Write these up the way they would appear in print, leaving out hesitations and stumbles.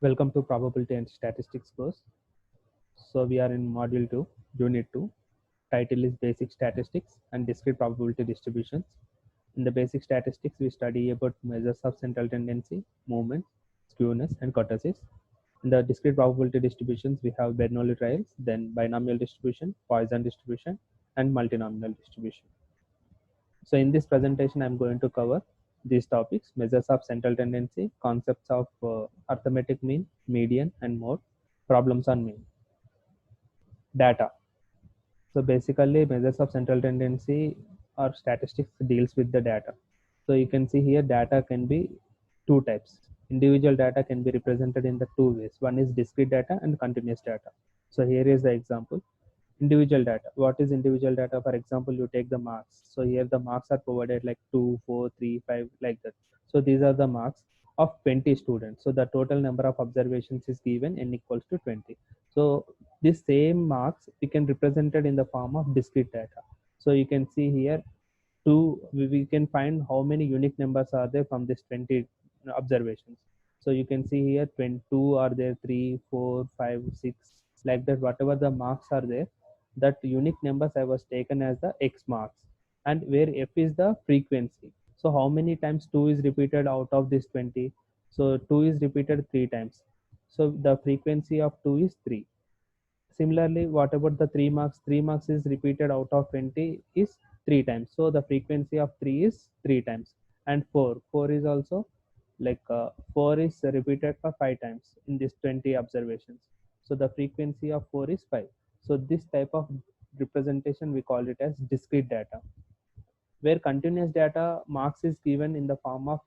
Welcome to Probability and Statistics course. So we are in Module 2, Unit 2. Title is Basic Statistics and Discrete Probability Distributions. In the basic statistics, we study about measures of central tendency, movement, skewness, and kurtosis. In the discrete probability distributions, we have Bernoulli trials, then binomial distribution, Poisson distribution, and multinomial distribution. So in this presentation, I'm going to cover these topics: measures of central tendency, concepts of arithmetic mean, median, and mode, problems on mean. Data. So basically, measures of central tendency or statistics deals with the data. So you can see here data can be two types. Individual data can be represented in the two ways. One is discrete data and continuous data. So here is the example. Individual data. What is individual data? For example, you take the marks. So here the marks are provided like 2, 4, 3, 5, like that. So these are the marks of 20 students. So the total number of observations is given n equals to 20. So this same marks we can represent it in the form of discrete data. So you can see here we can find how many unique numbers are there from this 20 observations. So you can see here 22 are there, 3, 4, 5, 6, like that. Whatever the marks are there, that unique numbers I was taken as the x marks, and where f is the frequency. So how many times 2 is repeated out of this 20? So 2 is repeated 3 times. So the frequency of 2 is 3. Similarly, what about the 3 marks? 3 marks is repeated out of 20 is 3 times. So the frequency of 3 is 3 times. And 4 is also like 4 is repeated for 5 times in this 20 observations. So the frequency of 4 is 5. So this type of representation we call it as discrete data, where continuous data marks is given in the form of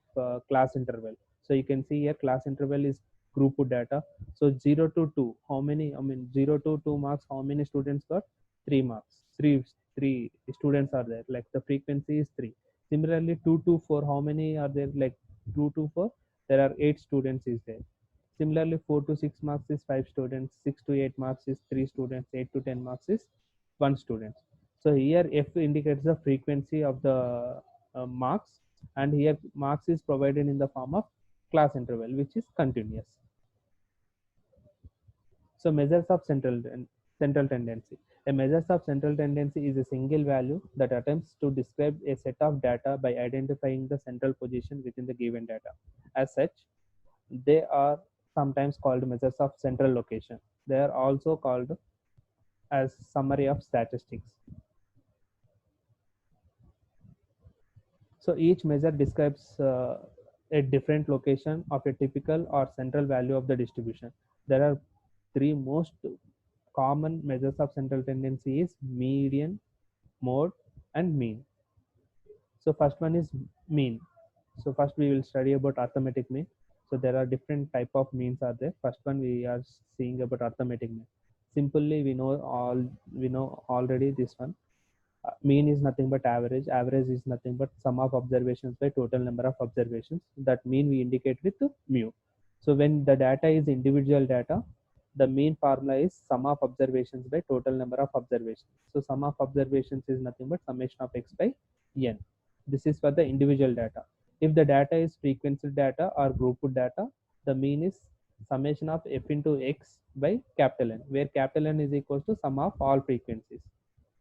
class interval. So you can see here class interval is group data. So 0 to 2, how many, 0 to 2 marks, how many students got? 3 marks. 3 students are there, like the frequency is 3. Similarly, 2 to 4, how many are there? Like 2 to 4, there are 8 students is there. Similarly, 4 to 6 marks is 5 students, 6 to 8 marks is 3 students, 8 to 10 marks is 1 student. So here F indicates the frequency of the marks, and here marks is provided in the form of class interval, which is continuous. So measures of central tendency. A measures of central tendency is a single value that attempts to describe a set of data by identifying the central position within the given data. As such, they are sometimes called measures of central location. They are also called as summary of statistics. So each measure describes a different location of a typical or central value of the distribution. There are three most common measures of central tendency is median, mode, and mean. So first one is mean. So first we will study about arithmetic mean. So there are different type of means are there. First one we are seeing about arithmetic mean. Simply we know already this one. Mean is nothing but average. Average is nothing but sum of observations by total number of observations. That mean we indicate with mu. So when the data is individual data, the mean formula is sum of observations by total number of observations. So sum of observations is nothing but summation of x by n. This is for the individual data. If the data is frequency data or grouped data, the mean is summation of f into x by capital N, where capital N is equals to sum of all frequencies.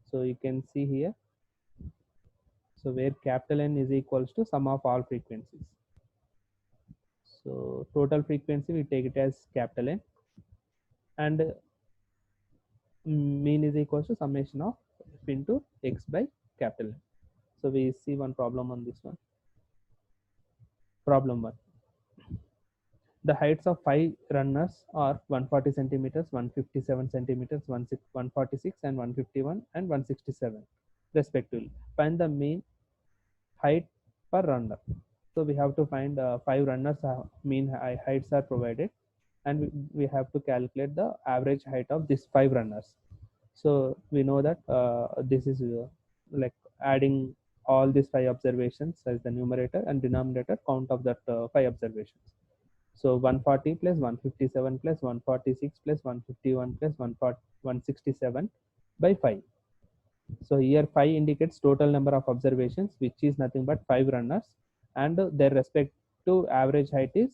So you can see here, so where capital N is equals to sum of all frequencies. So total frequency we take it as capital N, and mean is equals to summation of f into x by capital N. So we see one problem on this one. Problem 1. The heights of 5 runners are 140 centimeters, 157 centimeters, 146 and 151 and 167 respectively. Find the mean height per runner. So we have to find 5 runners mean heights are provided, and we have to calculate the average height of these 5 runners. So we know that this is like adding all these 5 observations as the numerator and denominator count of that 5 observations. So 140 plus 157 plus 146 plus 151 plus 167 by 5. So here 5 indicates total number of observations, which is nothing but 5 runners, and their respective average height is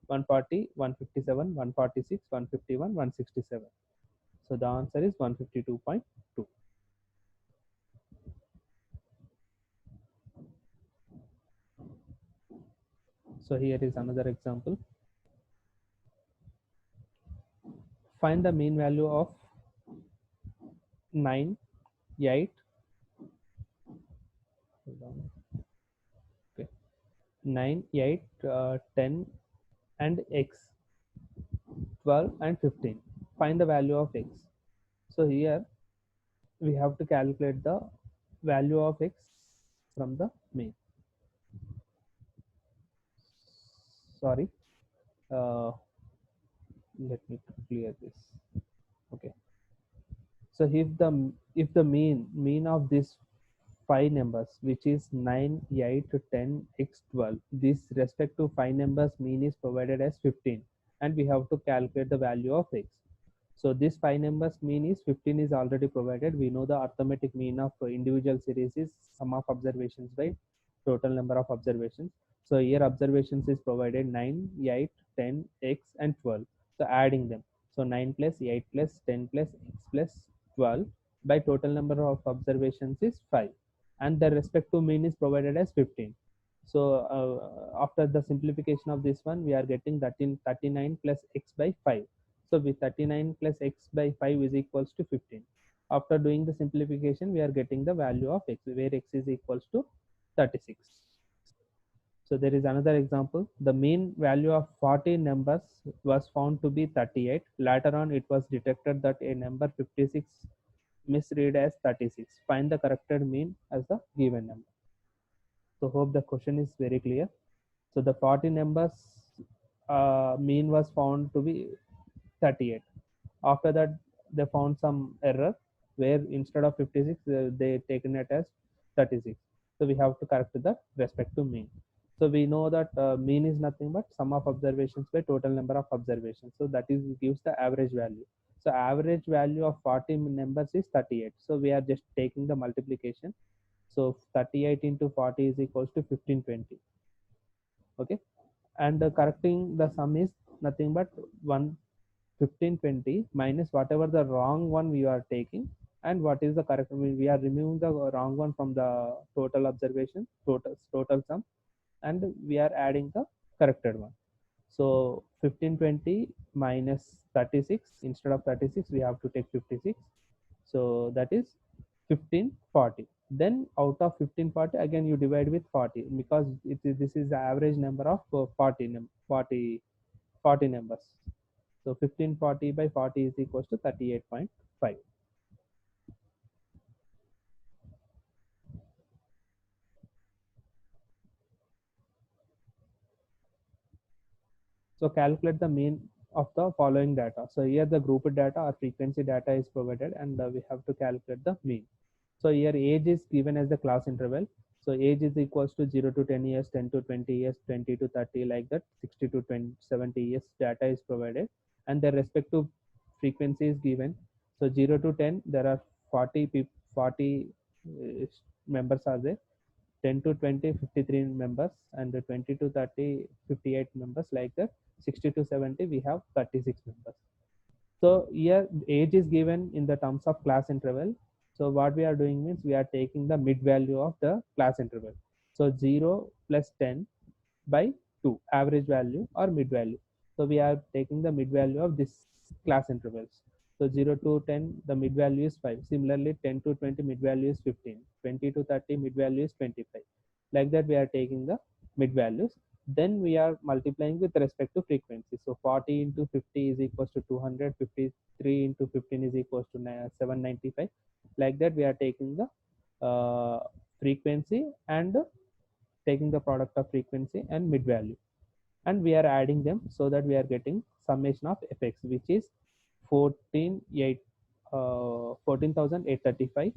140, 157, 146, 151, 167. So the answer is 152.2. So here is another example. Find the mean value of 9, 8, hold on. Okay, 9, 8, 10 and x, 12 and 15. Find the value of x. So here we have to calculate the value of x from the mean. Sorry, uh, let me clear this. Okay, so if the mean of these five numbers, which is 9, 8, 10, x, 12, this respective five numbers mean is provided as 15, and we have to calculate the value of x. So this five numbers mean is 15 is already provided. We know the arithmetic mean of individual series is sum of observations by total number of observations. So here observations is provided 9, 8, 10, x and 12. So adding them. So 9 plus 8 plus 10 plus x plus 12 by total number of observations is 5, and the respective mean is provided as 15. So after the simplification of this one, we are getting 39 plus x by 5. So with 39 plus x by 5 is equals to 15. After doing the simplification, we are getting the value of x, where x is equals to 36. So there is another example. The mean value of 40 numbers was found to be 38. Later on, it was detected that a number 56 misread as 36. Find the corrected mean as the given number. So hope the question is very clear. So the 40 numbers mean was found to be 38. After that, they found some error where instead of 56, they taken it as 36. So we have to correct the respective mean. So we know that mean is nothing but sum of observations by total number of observations. So that is gives the average value. So average value of 40 numbers is 38. So we are just taking the multiplication. So 38 into 40 is equals to 1520. Okay, and correcting the sum is nothing but 1520 minus whatever the wrong one we are taking, and what is the correct. We are removing the wrong one from the total observation, total sum, and we are adding the corrected one. So 1520 minus 36, instead of 36 we have to take 56. So that is 1540. Then out of 1540, again you divide with 40, because this is the average number of 40 numbers. So 1540 by 40 is equals to 38.5. So calculate the mean of the following data. So here the grouped data or frequency data is provided, and we have to calculate the mean. So here age is given as the class interval. So age is equals to 0 to 10 years, 10 to 20 years, 20 to 30, like that. 60 to 20, 70 years data is provided, and the respective frequency is given. So 0 to 10, there are 40 members are there. 10 to 20, 53 members, and 20 to 30, 58 members, like that. 60 to 70, we have 36 members. So here age is given in the terms of class interval. So what we are doing means we are taking the mid value of the class interval. So 0 plus 10 by 2, average value or mid value. So we are taking the mid value of this class intervals. So 0 to 10, the mid value is 5. Similarly, 10 to 20, mid value is 15. 20 to 30, mid value is 25. Like that, we are taking the mid values. Then we are multiplying with respect to frequency. So 40 into 50 is equals to 200. 53 into 15 is equals to 795. Like that, we are taking the frequency and taking the product of frequency and mid value, and we are adding them, so that we are getting summation of fx, which is 14,835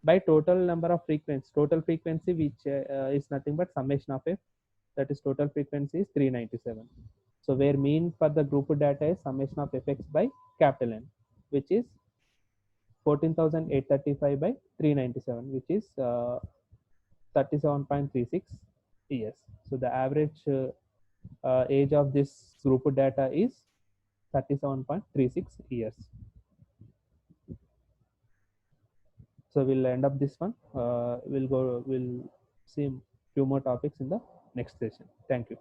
by total number of frequency. Total frequency, which is nothing but summation of f, that is total frequency is 397. So where mean for the group data is summation of fx by capital N, which is 14,835 by 397, which is 37.36 years. So the average Age of this group data is 37.36 years. So we'll end up this one. We'll see few more topics in the next session. Thank you.